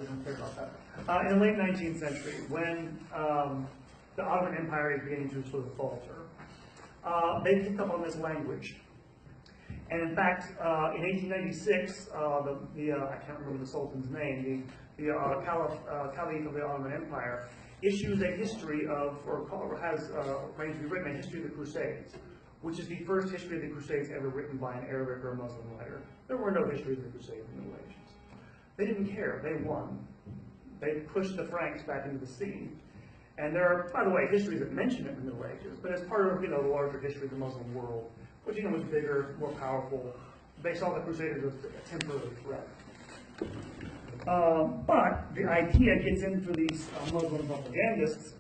We don't care about that. In the late 19th century, when the Ottoman Empire is beginning to sort of falter, they picked up on this language. And in fact, in 1896, I can't remember the Sultan's name, the Caliph of the Ottoman Empire issues a history of, or has arranged to be written, a history of the Crusades, which is the first history of the Crusades ever written by an Arabic or a Muslim writer. There were no histories of the Crusades in the Middle Ages. They didn't care. They won. They pushed the Franks back into the sea. And there are, by the way, histories that mention it in the Middle Ages, but as part of the larger history of the Muslim world, which was bigger, more powerful. They saw the Crusaders as a temporary threat. But the idea gets into these Muslim propagandists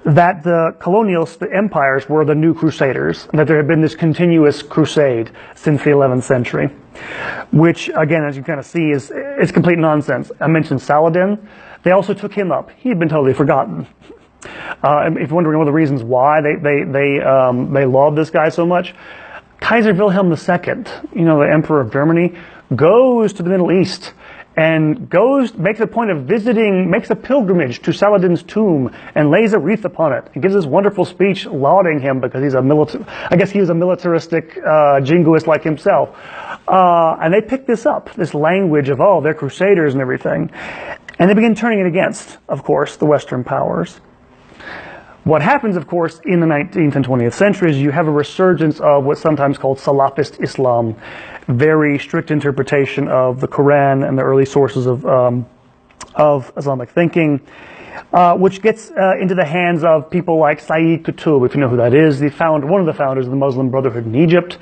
that the colonials, the empires, were the new crusaders, and that there had been this continuous crusade since the 11th century, which, again, as you kind of see, is complete nonsense. I mentioned Saladin. They also took him up. He had been totally forgotten. If you're wondering one of the reasons why they loved this guy so much, Kaiser Wilhelm II, the Emperor of Germany, goes to the Middle East and makes a point of visiting, makes a pilgrimage to Saladin's tomb and lays a wreath upon it. He gives this wonderful speech lauding him because he's I guess he was a militaristic jingoist like himself. And they pick this up, this language of, they're crusaders and everything. And they begin turning it against, of course, the Western powers. What happens, of course, in the 19th and 20th centuries, you have a resurgence of what's sometimes called Salafist Islam, very strict interpretation of the Quran and the early sources of Islamic thinking, which gets into the hands of people like Sayyid Qutb, if you know who that is, one of the founders of the Muslim Brotherhood in Egypt.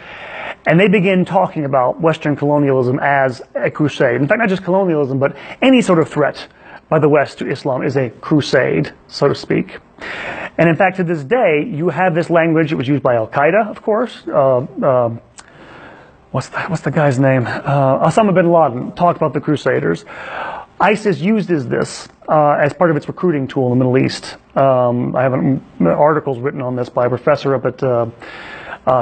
And they begin talking about Western colonialism as a crusade. In fact, not just colonialism, but any sort of threat by the West to Islam is a crusade, so to speak. And in fact, to this day, you have this language. It was used by Al-Qaeda, of course. What's the guy's name? Osama bin Laden talked about the Crusaders. ISIS uses this as part of its recruiting tool in the Middle East. I have articles written on this by a professor up at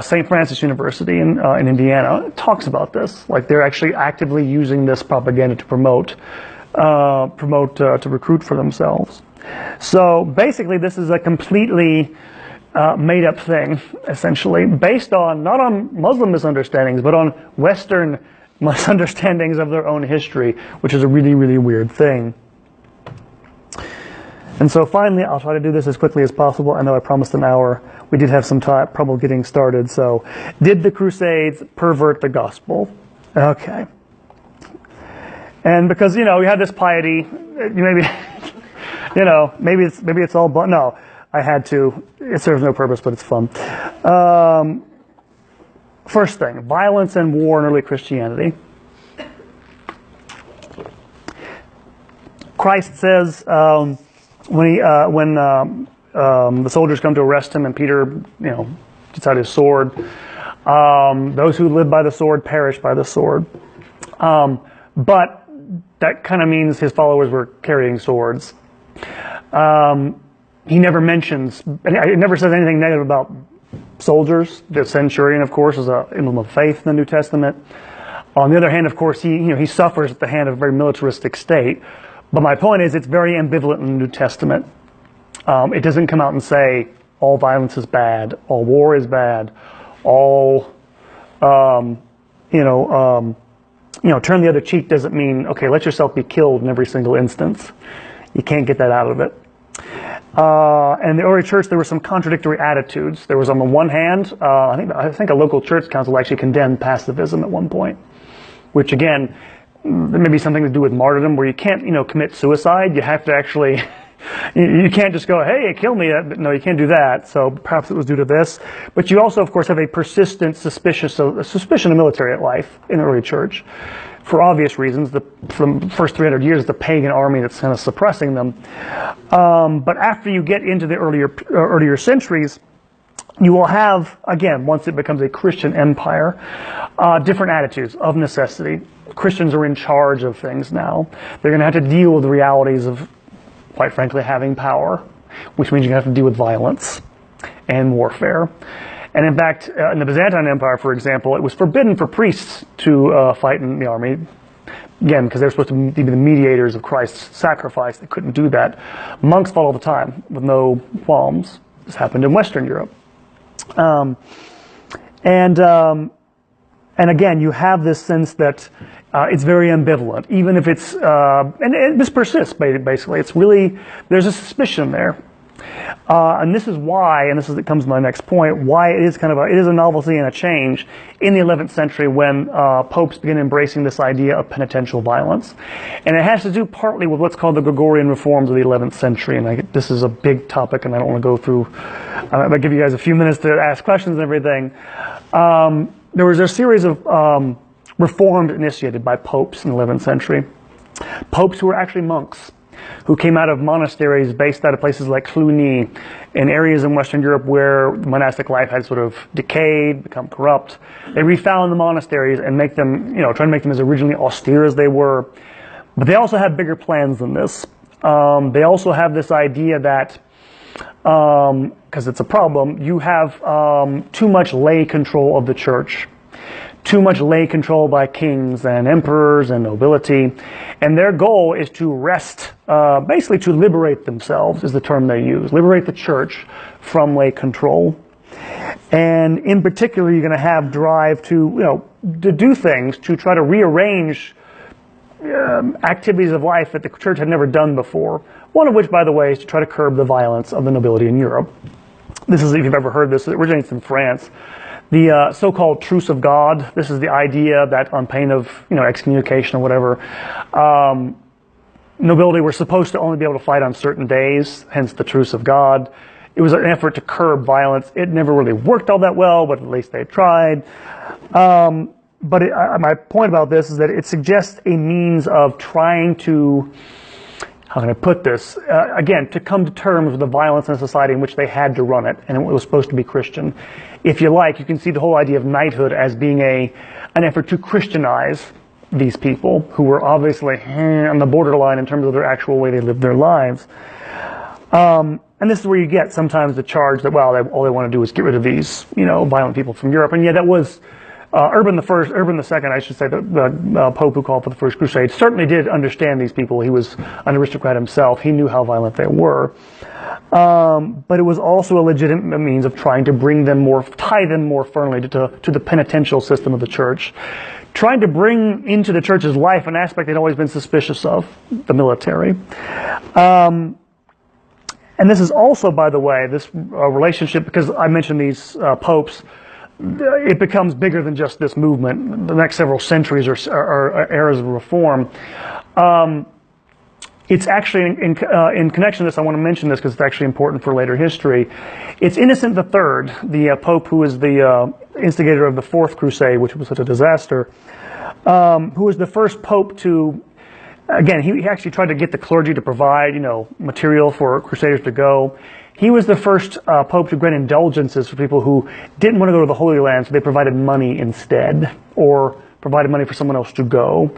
St. Francis University in Indiana. It talks about this. Like they're actually actively using this propaganda to promote to recruit for themselves. So basically, this is a completely made-up thing, essentially, based on not on Muslim misunderstandings, but on Western misunderstandings of their own history, which is a really, really weird thing. And so finally, I'll try to do this as quickly as possible. I know I promised an hour. We did have some trouble getting started. So, did the Crusades pervert the gospel? Okay. And because, we had this piety, maybe it's all, but no, I had to. It serves no purpose, but it's fun. First thing, violence and war in early Christianity. Christ says when the soldiers come to arrest him and Peter, gets out his sword, those who live by the sword perish by the sword. But that kind of means his followers were carrying swords. He never mentions, it never says anything negative about soldiers. The centurion, of course, is an emblem of faith in the New Testament. On the other hand, of course, he suffers at the hand of a very militaristic state. But my point is, it's very ambivalent in the New Testament. It doesn't come out and say all violence is bad, all war is bad, all turn the other cheek doesn't mean, okay, let yourself be killed in every single instance. You can't get that out of it. And in the early church, there were some contradictory attitudes. There was, on the one hand, I think a local church council actually condemned pacifism at one point, which again, there may be something to do with martyrdom, where you can't, commit suicide. You have to actually, you can't just go, hey, kill me. No, you can't do that. So perhaps it was due to this. But you also, of course, have a persistent suspicion of military life in the early church. For obvious reasons, for the first 300 years, the pagan army that's kind of suppressing them. But after you get into the earlier centuries, you will have, again, once it becomes a Christian empire, different attitudes of necessity. Christians are in charge of things now. They're going to have to deal with the realities of, quite frankly, having power, which means you're going to have to deal with violence and warfare. And in fact, in the Byzantine Empire, for example, it was forbidden for priests to fight in the army. Again, because they're supposed to be the mediators of Christ's sacrifice. They couldn't do that. Monks fought all the time with no qualms. This happened in Western Europe. And again, you have this sense that it's very ambivalent, even if it's, and this persists, basically. It's really, there's a suspicion there. And this is why, and it comes to my next point, why it is it is a novelty and a change in the 11th century when popes begin embracing this idea of penitential violence. And it has to do partly with what's called the Gregorian Reforms of the 11th century. And this is a big topic, and I don't want to go through, I'm going to give you guys a few minutes to ask questions and everything. There was a series of reforms initiated by popes in the 11th century. Popes who were actually monks, who came out of monasteries based out of places like Cluny, in areas in Western Europe where monastic life had sort of decayed, become corrupt. They refound the monasteries and make them, try to make them as originally austere as they were. But they also have bigger plans than this. They also have this idea that, because it's a problem, you have too much lay control of the church. Too much lay control by kings and emperors and nobility. And their goal is to wrest, basically to liberate themselves, is the term they use. Liberate the church from lay control. And in particular, you're going to have drive to do things to try to rearrange activities of life that the church had never done before. One of which, by the way, is to try to curb the violence of the nobility in Europe. This is, if you've ever heard this, it originates in France. The so-called truce of God. This is the idea that on pain of excommunication or whatever, nobility were supposed to only be able to fight on certain days, hence the truce of God. It was an effort to curb violence. It never really worked all that well, but at least they tried. But my point about this is that it suggests a means of trying to, how can I put this, again, to come to terms with the violence in a society in which they had to run it, and it was supposed to be Christian. If you like, you can see the whole idea of knighthood as being an effort to Christianize these people who were obviously on the borderline in terms of their actual way they lived their lives. And this is where you get sometimes the charge that, well, all they want to do is get rid of these, violent people from Europe. And yeah, that was Urban II, I should say, the Pope who called for the First Crusade, certainly did understand these people. He was an aristocrat himself. He knew how violent they were. But it was also a legitimate means of trying to tie them more firmly to the penitential system of the church. Trying to bring into the church's life an aspect they'd always been suspicious of, the military. And this is also, by the way, this relationship, because I mentioned these popes, it becomes bigger than just this movement. The next several centuries are eras of reform. It's actually, in connection to this, I want to mention this because it's actually important for later history. It's Innocent III, the Pope who is the instigator of the Fourth Crusade, which was such a disaster, who was the first Pope to, again, he actually tried to get the clergy to provide, material for crusaders to go. He was the first Pope to grant indulgences for people who didn't want to go to the Holy Land, so they provided money instead, or provided money for someone else to go.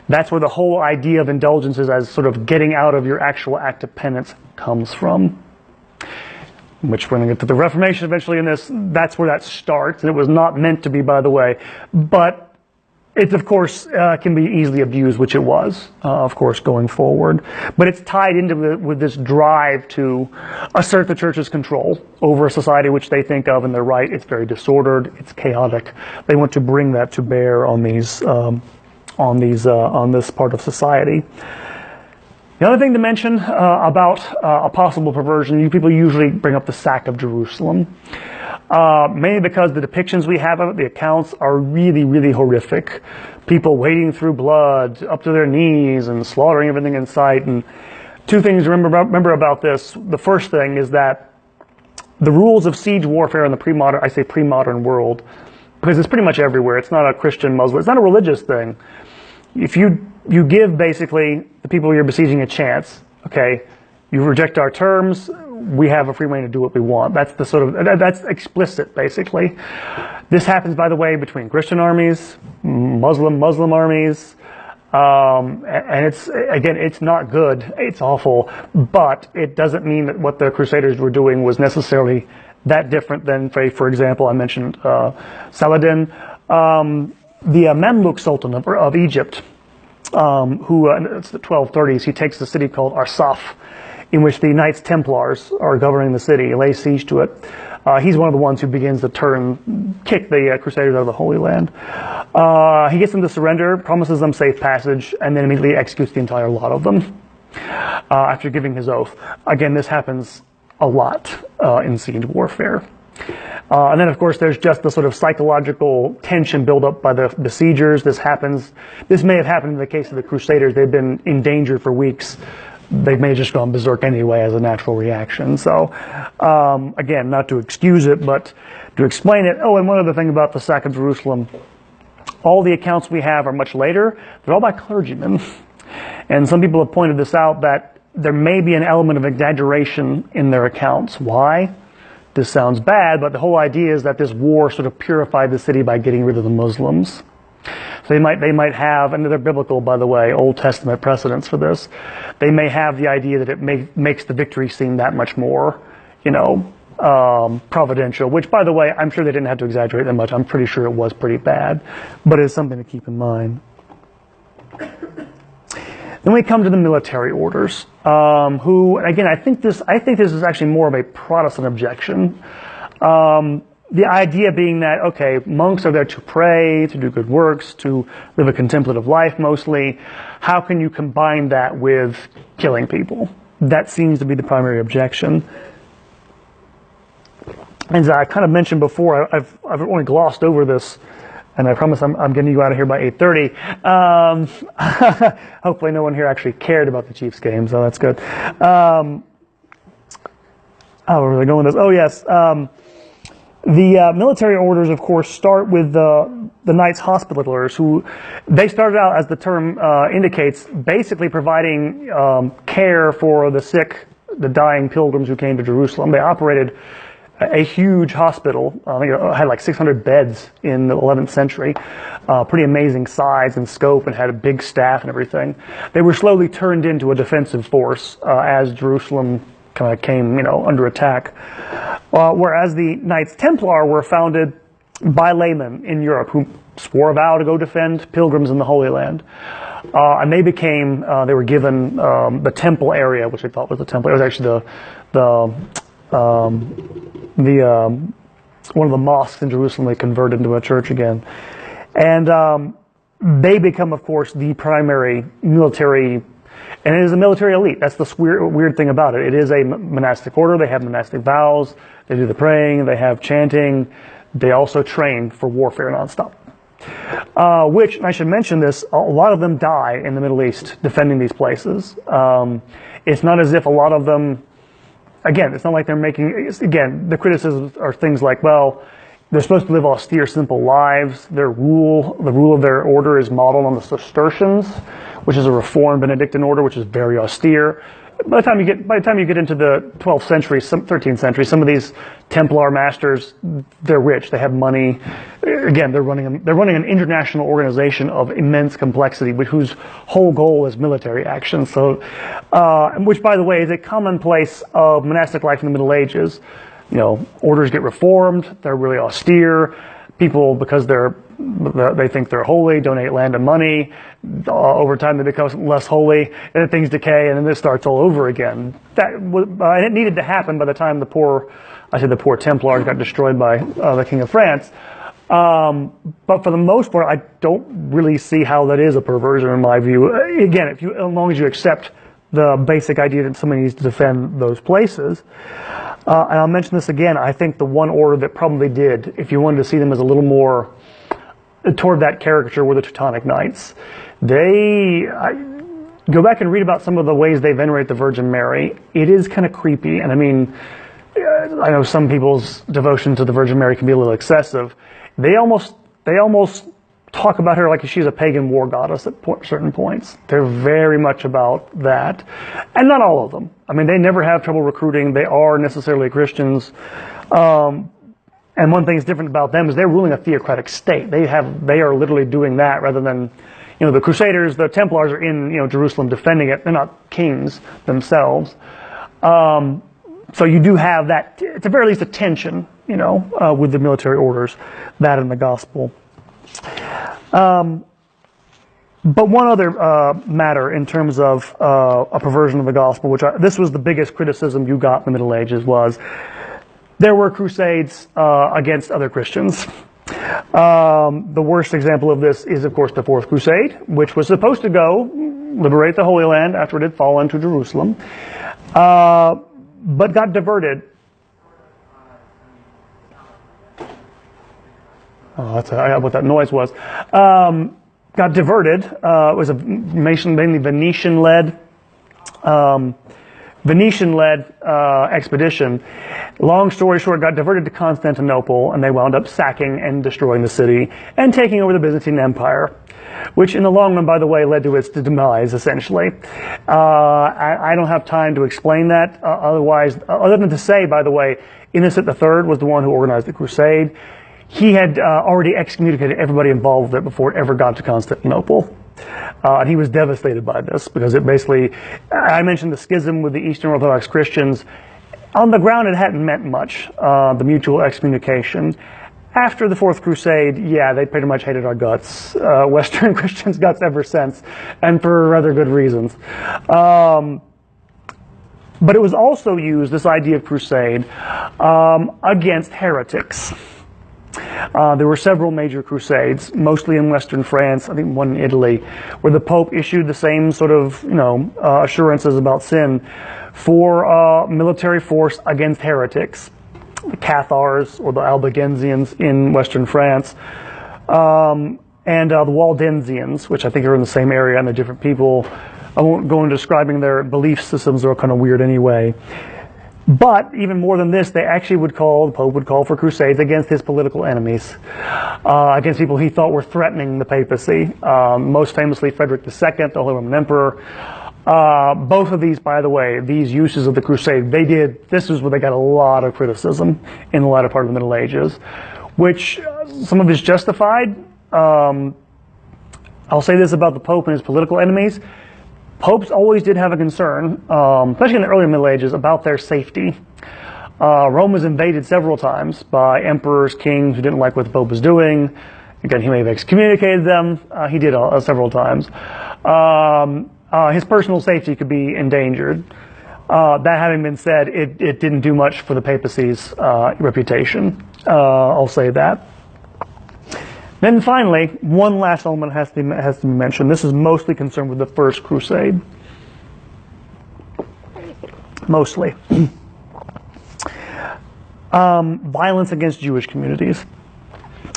That's where the whole idea of indulgences as sort of getting out of your actual act of penance comes from. Which we're going to get to the Reformation eventually in this. That's where that starts, and it was not meant to be, by the way. But it, of course, can be easily abused, which it was, of course, going forward. But it's tied into with this drive to assert the church's control over a society which they think of, and they're right, it's very disordered, it's chaotic. They want to bring that to bear on this part of society. The other thing to mention about a possible perversion, you people usually bring up the sack of Jerusalem. Mainly because the depictions we have of it, the accounts, are really, really horrific. People wading through blood up to their knees and slaughtering everything in sight. And two things to remember about this. The first thing is that the rules of siege warfare in the pre-modern world, because it's pretty much everywhere. It's not a Christian, Muslim, it's not a religious thing. If you give basically the people you're besieging a chance, okay, you reject our terms, we have a free rein to do what we want. That's that's explicit, basically. This happens, by the way, between Christian armies, Muslim armies, and it's not good, it's awful, but it doesn't mean that what the Crusaders were doing was necessarily that different than, for example, I mentioned Saladin, the Mamluk Sultan of Egypt, who it's the 1230s. He takes a city called Arsaf, in which the Knights Templars are governing the city, lay siege to it. He's one of the ones who begins to kick the Crusaders out of the Holy Land. He gets them to surrender, promises them safe passage, and then immediately executes the entire lot of them after giving his oath. Again, this happens a lot in siege warfare. And then, of course, there's just the sort of psychological tension built up by the besiegers. This may have happened in the case of the Crusaders. They've been in danger for weeks. They may have just gone berserk anyway as a natural reaction. So, again, not to excuse it, but to explain it. Oh, and one other thing about the sack of Jerusalem. All the accounts we have are much later. They're all by clergymen. And some people have pointed this out, that there may be an element of exaggeration in their accounts. Why? This sounds bad, but the whole idea is that this war sort of purified the city by getting rid of the Muslims. So they might have, and they're biblical, by the way, Old Testament precedents for this. They may have the idea that it makes the victory seem that much more, providential, which, by the way, I'm sure they didn't have to exaggerate that much. I'm pretty sure it was pretty bad, but it's something to keep in mind. Then we come to the military orders, who, again, I think this is actually more of a Protestant objection. The idea being that, okay, monks are there to pray, to do good works, to live a contemplative life mostly. How can you combine that with killing people? That seems to be the primary objection. As I kind of mentioned before, I've only glossed over this, and I promise I'm getting you out of here by 8:30. Hopefully no one here actually cared about the Chiefs game, so that's good. Where was I going with this? Oh, yes. The military orders, of course, start with the Knights Hospitallers, who they started out, as the term indicates, basically providing care for the sick, the dying pilgrims who came to Jerusalem. They operated a huge hospital. I think it had like 600 beds in the 11th century. Pretty amazing size and scope, and had a big staff and everything. They were slowly turned into a defensive force as Jerusalem kind of came, under attack. Whereas the Knights Templar were founded by laymen in Europe who swore a vow to go defend pilgrims in the Holy Land. And they were given the temple area, which they thought was the temple. It was actually one of the mosques in Jerusalem they converted into a church again. And they become, of course, the primary military. And it is a military elite. That's the weird thing about it. It is a monastic order. They have monastic vows. They do the praying. They have chanting. They also train for warfare nonstop. Which, and I should mention this, a lot of them die in the Middle East defending these places. It's not as if a lot of them, again, it's not like they're the criticisms are things like, well, they're supposed to live austere, simple lives. The rule of their order is modeled on the Cistercians, which is a Reformed Benedictine order, which is very austere. By the time you get into the 12th century, 13th century, some of these Templar masters, they're rich, they have money. Again, they're running an international organization of immense complexity, whose whole goal is military action. So, which, by the way, is a commonplace of monastic life in the Middle Ages. Orders get reformed. They're really austere. People, because they think they're holy, donate land and money. Over time, they become less holy, and then things decay, and then this starts all over again. And it needed to happen by the time the poor Templars got destroyed by the King of France. But for the most part, I don't really see how that is a perversion in my view. Again, as long as you accept the basic idea that somebody needs to defend those places. And I'll mention this again, I think the one order that probably did, if you wanted to see them as a little more toward that caricature, were the Teutonic Knights. Go back and read about some of the ways they venerate the Virgin Mary. It is kind of creepy, and I mean, I know some people's devotion to the Virgin Mary can be a little excessive. They almost talk about her like she's a pagan war goddess at certain points. They're very much about that. And not all of them. I mean, they never have trouble recruiting. They are necessarily Christians. And one thing that's different about them is they're ruling a theocratic state. They are literally doing that rather than, the Crusaders, the Templars are in, Jerusalem defending it. They're not kings themselves. So So you do have that, at the very least, a tension, with the military orders, that and the gospel. But one other matter in terms of a perversion of the gospel, this was the biggest criticism you got in the Middle Ages, was there were crusades against other Christians. The worst example of this is, of course, the Fourth Crusade, which was supposed to go liberate the Holy Land after it had fallen to Jerusalem, but got diverted. I got what that noise was. Got diverted. It was a mainly Venetian-led expedition. Long story short, got diverted to Constantinople, and they wound up sacking and destroying the city and taking over the Byzantine Empire, which in the long run, by the way, led to its demise, essentially. I don't have time to explain that, other than to say, by the way, Innocent III was the one who organized the crusade. He had already excommunicated everybody involved with it before it ever got to Constantinople. And he was devastated by this, because it basically, I mentioned the schism with the Eastern Orthodox Christians. On the ground, it hadn't meant much, the mutual excommunication. After the Fourth Crusade, yeah, they pretty much hated our guts, Western Christians' guts ever since, and for rather good reasons. But it was also used, this idea of crusade, against heretics. There were several major crusades, mostly in Western France, I think one in Italy, where the Pope issued the same sort of, assurances about sin for military force against heretics, the Cathars or the Albigensians in Western France, and the Waldensians, which I think are in the same area and they're different people. I won't go into describing their belief systems; they're kind of weird anyway. But even more than this, the Pope would call for crusades against his political enemies, against people he thought were threatening the papacy. Most famously, Frederick II, the Holy Roman Emperor. Both of these, by the way, these uses of the crusade, this is where they got a lot of criticism in the latter part of the Middle Ages, which some of it is justified. I'll say this about the Pope and his political enemies. Popes always did have a concern, especially in the early Middle Ages, about their safety. Rome was invaded several times by emperors, kings who didn't like what the Pope was doing. Again, he may have excommunicated them. He did several times. His personal safety could be endangered. That having been said, it didn't do much for the papacy's reputation. I'll say that. Then finally, one last element has to be mentioned. This is mostly concerned with the First Crusade. Mostly. Violence against Jewish communities.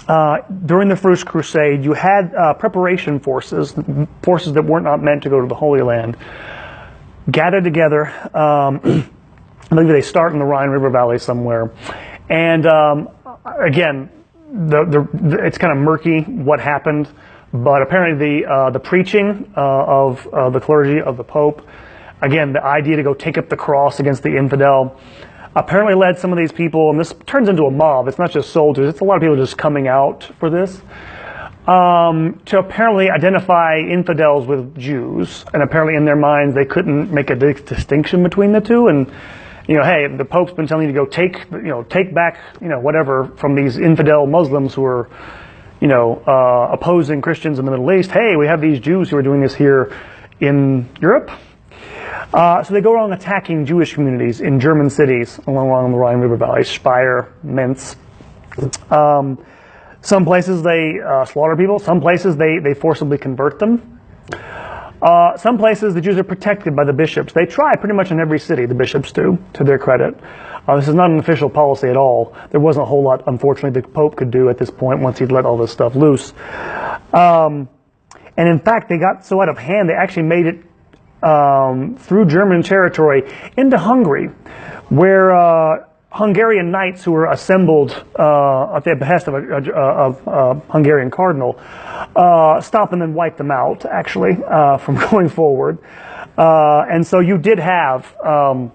During the First Crusade, you had preparation forces that were not meant to go to the Holy Land, gathered together. Maybe they start in the Rhine River Valley somewhere. And again, it's kind of murky what happened, but apparently the preaching of the clergy of the Pope, again, the idea to go take up the cross against the infidel, apparently led some of these people, and this turns into a mob. It's not just soldiers, it's a lot of people just coming out for this, to apparently identify infidels with Jews, and apparently in their minds they couldn't make a distinction between the two, and hey, the Pope's been telling you to go take back, whatever from these infidel Muslims who are, opposing Christians in the Middle East. Hey, we have these Jews who are doing this here in Europe. So they go around attacking Jewish communities in German cities along the Rhine River Valley, Speyer, Mainz. Some places they slaughter people. Some places they forcibly convert them. Some places the Jews are protected by the bishops. They try pretty much in every city, the bishops do, to their credit. This is not an official policy at all. There wasn't a whole lot, unfortunately, the Pope could do at this point once he'd let all this stuff loose. And in fact, they got so out of hand, they actually made it through German territory into Hungary, where Hungarian knights who were assembled at the behest of a Hungarian cardinal stop and then wipe them out, actually, from going forward. And so you did have a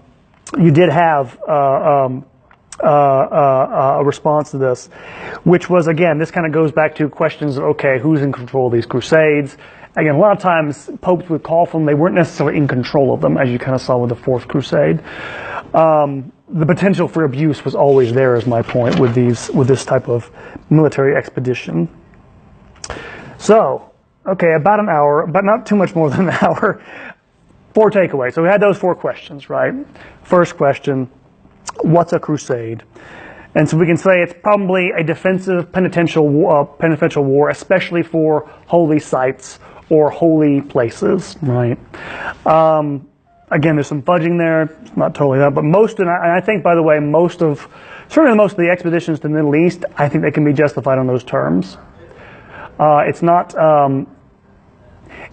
response to this, which was, again, this kind of goes back to questions of, okay, who's in control of these crusades? Again, a lot of times popes would call for them. They weren't necessarily in control of them, as you kind of saw with the Fourth Crusade. the potential for abuse was always there, is my point with this type of military expedition. So, okay, about an hour, but not too much more than an hour. 4 takeaways. So we had those 4 questions, right? First question, what's a crusade? And so we can say it's probably a defensive penitential war, especially for holy sites or holy places, right? Again, there's some fudging there. It's not totally that, but and I think, by the way, certainly most of the expeditions to the Middle East, I think they can be justified on those terms.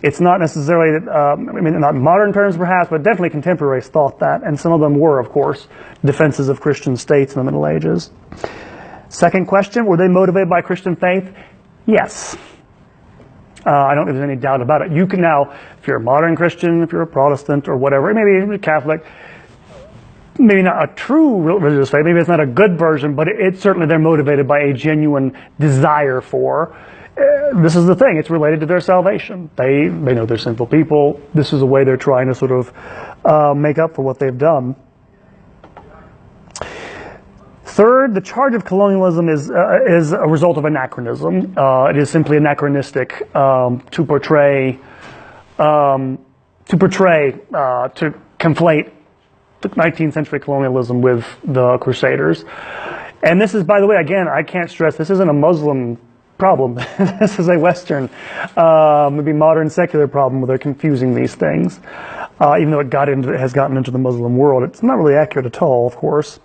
It's not necessarily not modern terms perhaps, but definitely contemporaries thought that, and some of them were, of course, defenses of Christian states in the Middle Ages. Second question, were they motivated by Christian faith? Yes. I don't think there's any doubt about it. You can now, if you're a modern Christian, if you're a Protestant or whatever, maybe you're a Catholic, maybe not a true religious faith, maybe it's not a good version, but it's certainly they're motivated by a genuine desire for. This is the thing, it's related to their salvation. They know they're sinful people. This is a way they're trying to sort of make up for what they've done. Third, the charge of colonialism is a result of anachronism. It is simply anachronistic to conflate the 19th century colonialism with the Crusaders. And this is, by the way, again, I can't stress, this isn't a Muslim problem. This is a Western, maybe modern secular problem where they're confusing these things. Even though it has gotten into the Muslim world, it's not really accurate at all, of course.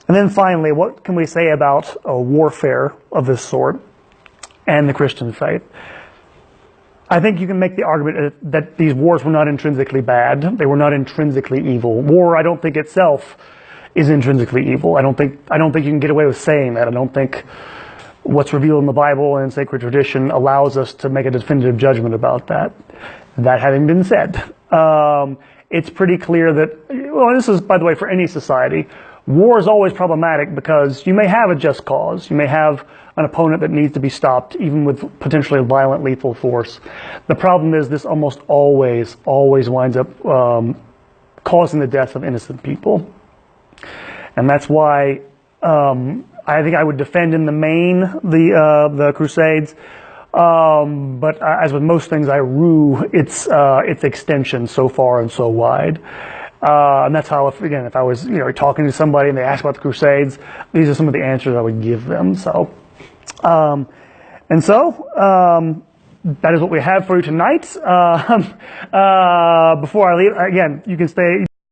And then finally, what can we say about warfare of this sort and the Christian faith? I think you can make the argument that these wars were not intrinsically bad. They were not intrinsically evil. War, I don't think itself is intrinsically evil. I don't think you can get away with saying that. I don't think what's revealed in the Bible and sacred tradition allows us to make a definitive judgment about that. That having been said, it's pretty clear that, well, this is, by the way, for any society, war is always problematic because you may have a just cause. You may have an opponent that needs to be stopped, even with potentially violent, lethal force. The problem is this almost always winds up causing the death of innocent people. And that's why I think I would defend in the main the Crusades. But as with most things, I rue its extension so far and so wide. And that's how, if I was, talking to somebody and they asked about the Crusades, these are some of the answers I would give them. So, that is what we have for you tonight. Before I leave, again, you can stay.